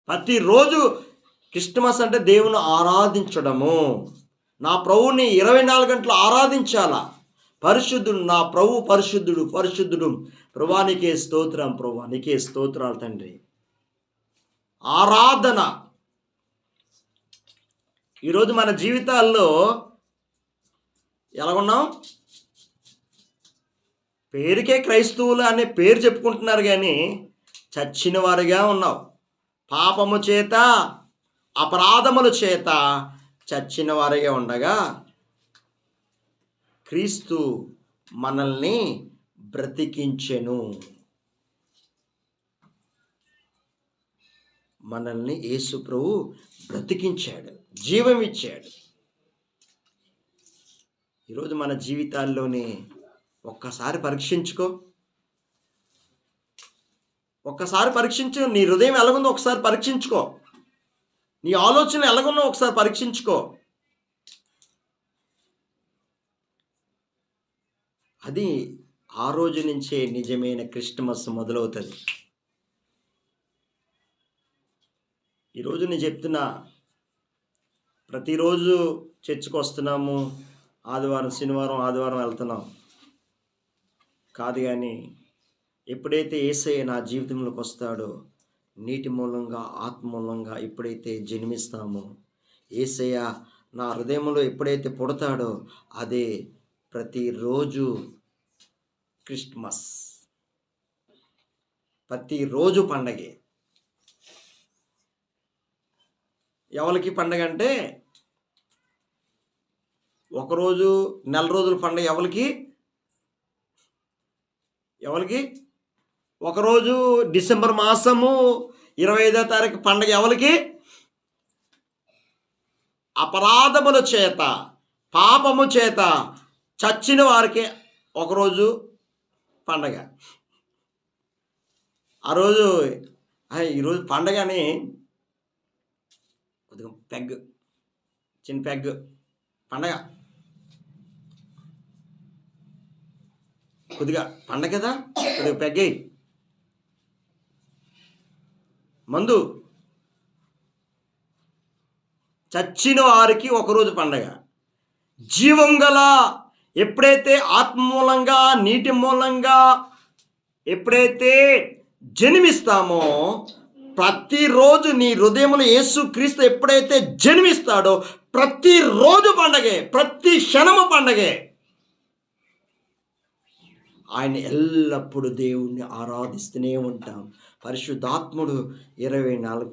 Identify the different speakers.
Speaker 1: ప్రతిరోజు క్రిస్మస్ అంటే దేవుని ఆరాధించడము. నా ప్రభువుని 24 గంటలు ఆరాధించాలా. పరిశుద్ధుడు నా ప్రభు, పరిశుద్ధుడు పరిశుద్ధుడు. ప్రభువా నీకే స్తోత్రం, ప్రభువా నీకే స్తోత్రాలు తండ్రి. ఆరాధన. ఈరోజు మన జీవితాల్లో ఎలాగున్నాం? పేరుకే క్రైస్తవులు అనే పేరు చెప్పుకుంటున్నారు కానీ చచ్చిన వారిగా ఉన్నావు. పాపము చేత, అపరాధముల చేత చచ్చిన వారిగా ఉండగా క్రీస్తు మనల్ని బ్రతికించెను. మనల్ని యేసు ప్రభు బ్రతికించాడు, జీవం ఇచ్చాడు. ఈరోజు మన జీవితాల్లోని ఒక్కసారి పరీక్షించుకో. ఒక్కసారి పరీక్షించు. నీ హృదయం ఎలాగుందో ఒకసారి పరీక్షించుకో. నీ ఆలోచన ఎలాగుందో ఒకసారి పరీక్షించుకో. అది ఆ రోజు నుంచే నిజమైన క్రిస్మస్ మొదలవుతుంది. ఈరోజు నేను చెప్తున్నా, ప్రతిరోజు చర్చికి వస్తున్నాము, ఆదివారం శనివారం ఆదివారం వెళ్తున్నాం కాదు, కానీ ఎప్పుడైతే యేసయ్య నా జీవితంలోకి వస్తాడో, నీటి మూలంగా ఆత్మ మూలంగా ఎప్పుడైతే జన్మిస్తామో, యేసయ్య నా హృదయంలో ఎప్పుడైతే పుడతాడో అదే ప్రతిరోజు క్రిస్మస్. ప్రతిరోజు పండగే. ఎవరికి పండగ అంటే, ఒకరోజు నెల రోజుల పండగ ఎవరికి? ఒకరోజు డిసెంబర్ మాసము 25వ తారీఖు పండగ ఎవరికి? అపరాధముల చేత, పాపము చేత చచ్చిన వారికి ఒకరోజు పండగ. ఆ రోజు ఈరోజు పండగ అని కొద్దిగా పెగ్, చిన్న పెగ్ పండగ, కొద్దిగా పండగ కదా, కొద్దిగా పెగ్గేయి. మందు చచ్చిన వారికి ఒకరోజు పండగ. జీవం గల ఎప్పుడైతే ఆత్మ మూలంగా, నీటి మూలంగా ఎప్పుడైతే జన్మిస్తామో, ప్రతిరోజు నీ హృదయంలో యేసు క్రీస్తు ఎప్పుడైతే జన్మిస్తాడో ప్రతిరోజు పండగే, ప్రతి క్షణము పండగే. ఆయన ఎల్లప్పుడూ దేవుణ్ణి ఆరాధిస్తూనే ఉంటాం. పరిశుద్ధాత్ముడు 24